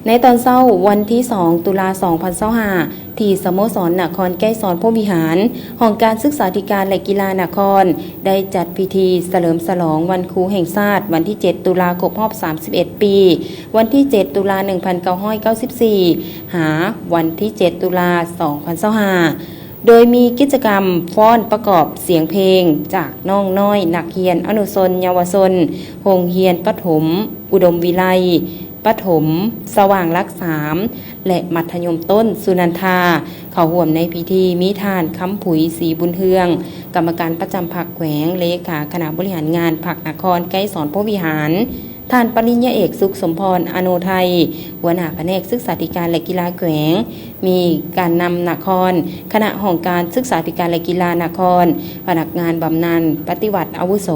ในตอนเช้าวันที่ 2 ตุลา 2025ที่สโมสรนครแก้วสอนพรหมวิหารห้องการศึกษาธิการและกีฬานครได้จัดพิธีเฉลิมฉลองวันครูแห่งชาติวันที่ 7 ตุลาคมรอบ31 ปีวันที่ 7 ตุลา 1994 หาวันที่ 7 ตุลา 2025โดยมีกิจกรรมฟ้อนประกอบเสียงเพลงจากน้องน้อยนักเรียนอนุชนเยาวชนโรงเรียนประถมอุดมวิไลประถมสว่างรักษามและมัธยมต้นสุนันทาเข้าร่วมในพิธีมีทานคำผุยศรีบุญเฮืองกรรมการประจำพรรคแขวงเลขาคณะบริหารงานพรรคนครแก้วสอนพรหมวิหารท่านปริญญาเอกสุขสมพรอโนไทยหัวหน้าแผนกศึกษาธิการและกีฬาแขวงมีการนำนครคณะห้องการศึกษาธิการและกีฬานครพนักงานบำนาญปฏิวัติอาวุโส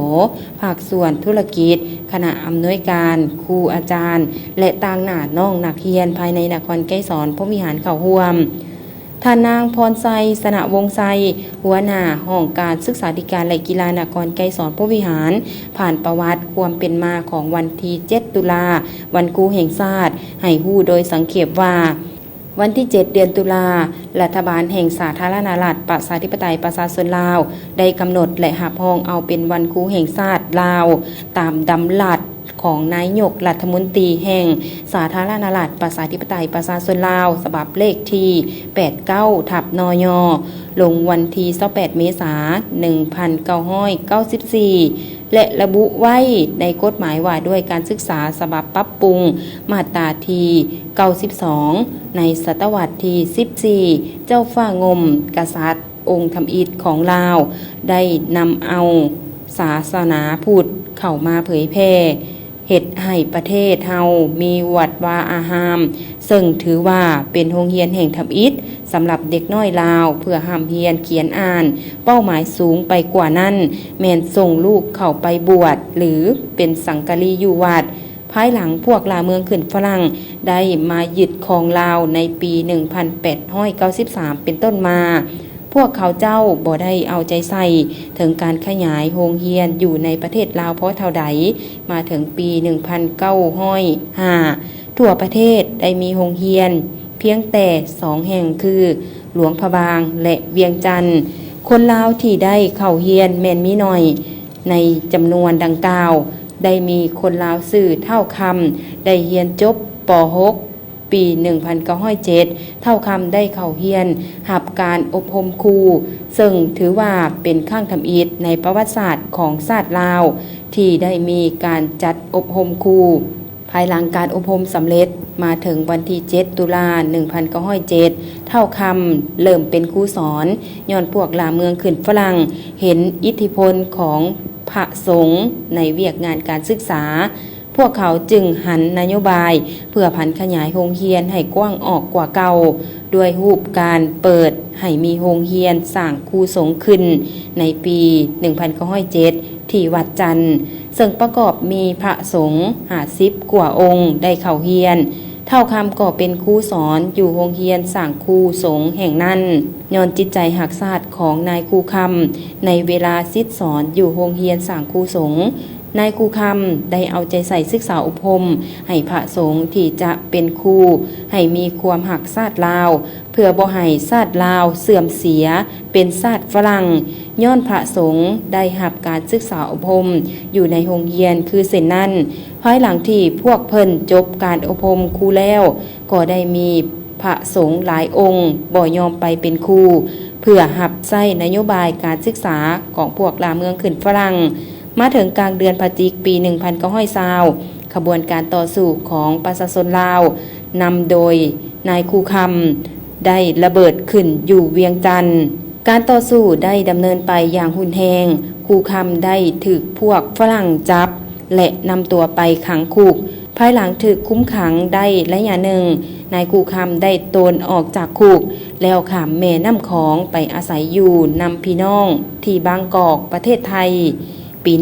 ภาคส่วนธุรกิจคณะอำนวยการครูอาจารย์และต่างหน้าน้องนักเรียนภายในนครแก้วสอนพรหมวิหารเข้าร่วมท่านนางพรไซสนะวงไซหัวหน้าห้องการศึกษาธิการและกีฬานครแก้วสอนพรหมวิหารผ่านประวัติความเป็นมาของวันที่ 7 ตุลาวันครูแห่งชาติให้ฮู้โดยสังเขปว่าวันที่ 7 เดือนตุลารัฐบาลแห่งสาธารณรัฐประชาธิปไตยประชาชนลาวได้กำหนดและหับห้องเอาเป็นวันครูแห่งชาติลาวตามดำรัสของนายกรัฐมนตรีแห่งสาธารณรัฐประชาธิปไตยประชาชนลาวฉบับเลขที่89/นยลงวันที่28 เมษายน 1994และระบุไว้ในกฎหมายว่าด้วยการศึกษาฉบับปรับปรุงมาตราที่92ในศตวรรษที่14เจ้าฟ้างมกษัตริย์องค์ธรรมอิฐของลาวได้นำเอาศาสนาพุทธเข้ามาเผยแพร่เฮ็ดให้ประเทศเฮามีวัดวาอารามซึ่งถือว่าเป็นโรงเรียนแห่งธรรมอิฐสำหรับเด็กน้อยลาวเพื่อห้ามเรียนเขียนอ่านเป้าหมายสูงไปกว่านั้นแม่นส่งลูกเข้าไปบวชหรือเป็นสังฆลีอยู่วัดภายหลังพวกลาเมืองขึ้นฝรั่งได้มายึดครองลาวในปี 1893 เป็นต้นมาพวกเขาเจ้าบ่ได้เอาใจใส่ถึงการขยายโรงเรียนอยู่ในประเทศลาวเพราะเท่าใดมาถึงปี 1905 ทั่วประเทศได้มีโรงเรียนเพียงแต่2 แห่งคือหลวงพระบางและเวียงจันทน์คนลาวที่ได้เข้าเรียนแม่นมีน้อยในจำนวนดังกล่าวได้มีคนลาวซื่อเท่าคำได้เรียนจบป .6ปี 1907 เท่าคำได้เข้าเรียนหับการอบรมครูซึ่งถือว่าเป็นครั้งทำอิฐในประวัติศาสตร์ของชาติลาวที่ได้มีการจัดอบรมครูภายหลังการอบรมสำเร็จมาถึงวันที่ 7 ตุลา 1907 เท่าคำเริ่มเป็นครูสอนย้อนพวกลาเมืองขึ้นฝรั่งเห็นอิทธิพลของพระสงฆ์ในเวียกงานการศึกษาพวกเขาจึงหันนโยบายเพื่อผันขยายโรงเรียนให้กว้างออกกว่าเก่าด้วยรูปการเปิดให้มีโรงเรียนสร้างครูสงฆ์ขึ้นในปี 1907 ที่วัดจันทร์ซึ่งประกอบมีพระสงฆ์50 กว่าองค์ได้เข้าเรียนเท่าคำก็เป็นครูสอนอยู่โรงเรียนสร้างครูสงฆ์แห่งนั้นย้อนจิตใจหักษาของนายครูคำในเวลาซิดสอนอยู่โรงเรียนสร้างครูสงฆ์นายครูคำได้เอาใจใส่ศึกษาอบรมให้พระสงฆ์ที่จะเป็นครูให้มีความหักชาติลาวเพื่อบ่ให้ชาติลาวเสื่อมเสียเป็นชาติฝรั่งย้อนพระสงฆ์ได้รับการศึกษาอบรมอยู่ในโรงเรียนคือเส้นนั้นภายหลังที่พวกเพิ่นจบการอบรมครูแล้วก็ได้มีพระสงฆ์หลายองค์บ่ยอมไปเป็นครูเพื่อรับใช้นโยบายการศึกษาของพวกลาเมืองขึ้นฝรั่งมาถึงกลางเดือนพฤศจิกายนปี 1920 ขบวนการต่อสู้ของประชาชนลาวนำโดยนายครูคำได้ระเบิดขึ้นอยู่เวียงจันทน์การต่อสู้ได้ดำเนินไปอย่างหุนแหงครูคำได้ถูกพวกฝรั่งจับและนำตัวไปขังคุกภายหลังถูกคุ้มขังได้ระยะหนึ่งนายครูคำได้ตนออกจากคุกแล้วข้ามแม่น้ำของไปอาศัยอยู่นำพี่น้องที่บางกอกประเทศไทยปี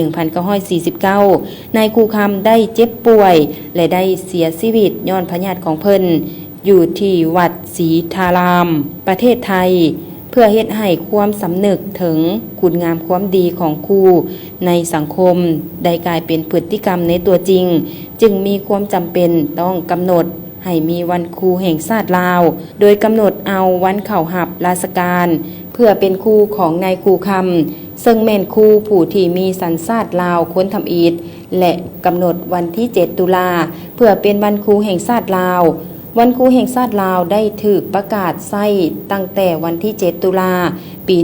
1949 นายครูคำได้เจ็บป่วยและได้เสียชีวิตย้อนพญาติของเพิ่นอยู่ที่วัดศรีธารามประเทศไทย พื่อเฮ็ดให้ความสำนึกถึงคุณงามความดีของครูในสังคมได้กลายเป็นพฤติกรรมในตัวจริงจึงมีความจำเป็นต้องกำหนดให้มีวันครูแห่งชาติลาวโดยกำหนดเอาวันเข้าหับราชการเพื่อเป็นครูของนายครูคำซึ่งแม่นครูผู้ที่มีสัญชาติลาวคนทำอิฐและกำหนดวันที่7ตุลาเพื่อเป็นวันครูแห่งชาติลาววันครูแห่งชาติลาวได้ถูกประกาศใช้ตั้งแต่วันที่7ตุลาปี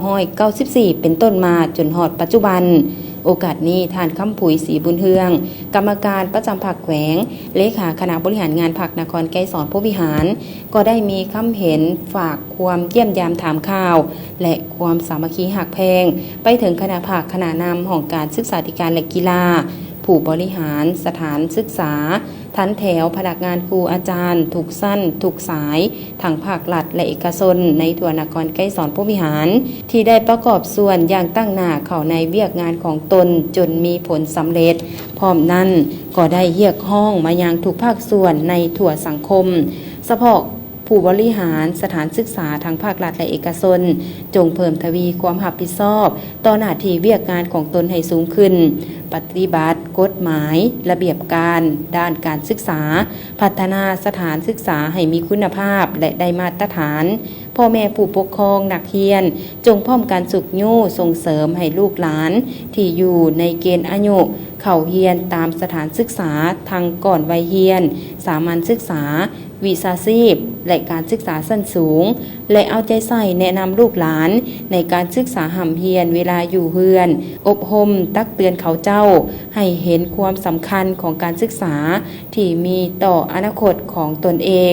1994 เป็นต้นมาจนฮอดปัจจุบันโอกาสนี้ท่านคำผุยศรีบุญเฮืองกรรมการประจำพรรคแขวงเลขาคณะบริหารงานพรรคนครไกรสอนผู้วิหารก็ได้มีคำเห็นฝากความเยี่ยมยามถามข่าวและความสามัคคีหักแพงไปถึงคณะพรรคคณะนำของการศึกษาธิการและกีฬาผู้บริหารสถานศึกษาทันแถวพนักงานครูอาจารย์ถูกสั้นถูกสายทางภาครัฐและเอกชนในทั่วนครไกรสอนผู้วิหารที่ได้ประกอบส่วนอย่างตั้งหน้าเข้าในเวียกงานของตนจนมีผลสำเร็จพร้อมนั้นก็ได้เรียกห้องมายังทุกภาคส่วนในทั่วสังคมเฉพาะผู้บริหารสถานศึกษาทางภาครัฐและเอกชนจงเพิ่มทวีความรับผิดชอบต่อหน้าที่เวียกงานของตนให้สูงขึ้นปฏิบัติกฎหมายระเบียบการด้านการศึกษาพัฒนาสถานศึกษาให้มีคุณภาพและได้มาตรฐานพ่อแม่ผู้ปกครองนักเรียนจงพร้อมการสุขยู่ส่งเสริมให้ลูกหลานที่อยู่ในเกณฑ์อายุเข้าเรียนตามสถานศึกษาทางก่อนวัยเรียนสามัญศึกษาวิชาชีพและการศึกษาชั้นสูงและเอาใจใส่แนะนำลูกหลานในการศึกษาห่ำเฮียนเวลาอยู่เฮือนอบรมตักเตือนเขาเจ้าให้เห็นความสำคัญของการศึกษาที่มีต่ออนาคตของตนเอง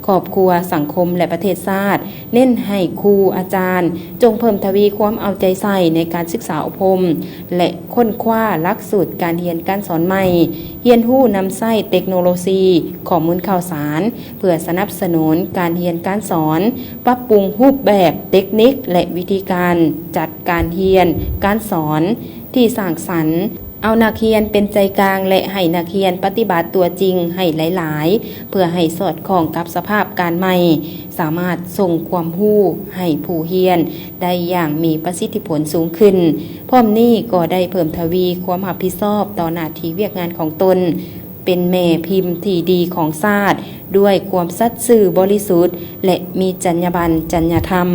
ครอบครัวสังคมและประเทศชาติเน้นให้ครูอาจารย์จงเพิ่มทวีความเอาใจใส่ในการศึกษาอบรมและค้นคว้าหลักสูตรการเรียนการสอนใหม่เรียนรู้นำใช้เทคโนโลยีข้อมูลข่าวสารเพื่อสนับสนุนการเรียนการสอนปรับปรุงรูปแบบเทคนิคและวิธีการจัดการเรียนการสอนที่สร้างสรรค์เอานักเรียนเป็นใจกลางและให้นักเรียนปฏิบัติตัวจริงให้หลายๆเพื่อให้สอดคล้องกับสภาพการใหม่สามารถส่งความรู้ให้ผู้เรียนได้อย่างมีประสิทธิผลสูงขึ้นพร้อมนี้ก็ได้เพิ่มทวีความรับผิดชอบต่อหน้าที่เวียกงานของตนเป็นแม่พิมพ์ที่ดีของชาติด้วยความสัตย์ซื่อบริสุทธิ์และมีจรรยาบรรณจรรยธรรม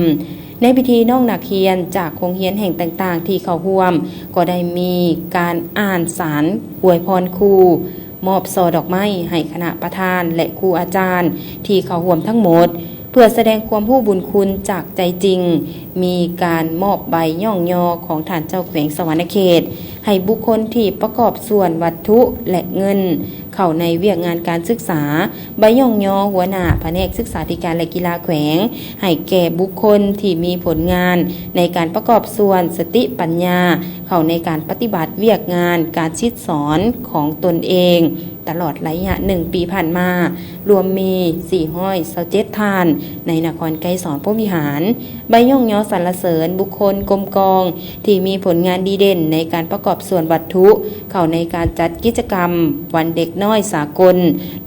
ในพิธีน้องนักเรียนจากโรงเรียนแห่งต่างๆที่เข้าร่วมก็ได้มีการอ่านสารอวยพรครูมอบช่อดอกไม้ให้คณะประธานและครูอาจารย์ที่เข้าร่วมทั้งหมดเพื่อแสดงความผู้บุญคุณจากใจจริงมีการมอบใบย่องยอของท่านเจ้าแขวงสวรรณเขตให้บุคคลที่ประกอบส่วนวัตถุและเงินเข้าในเวียกงานการศึกษาใบย่องยอหัวหน้าแผนกศึกษาธิการและกีฬาแขวงให้แก่บุคคลที่มีผลงานในการประกอบส่วนสติปัญญาเข้าในการปฏิบัติเวียกงานการชิดสอนของตนเองตลอดระยะ1 ปีผ่านมารวมมี427ท่านในนครไกรสอนผู้วิหารใบย่องยอสรรเสริญบุคคลกรมกองที่มีผลงานดีเด่นในการประกอบส่วนวัตถุเข้าในการจัดกิจกรรมวันเด็กน้อยสากล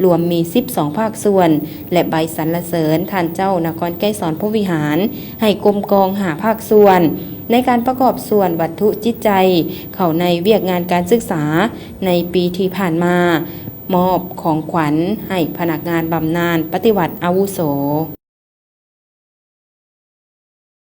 รวมมี12ภาคส่วนและใบสรรเสริญท่านเจ้านครไกรสอนผู้วิหารให้กรมกอง5ภาคส่วนในการประกอบส่วนวัตถุจิตใจเข้าในเวียกงานการศึกษาในปีที่ผ่านมามอบของขวัญให้พนักงานบำนาญปฏิวัติอาวุโส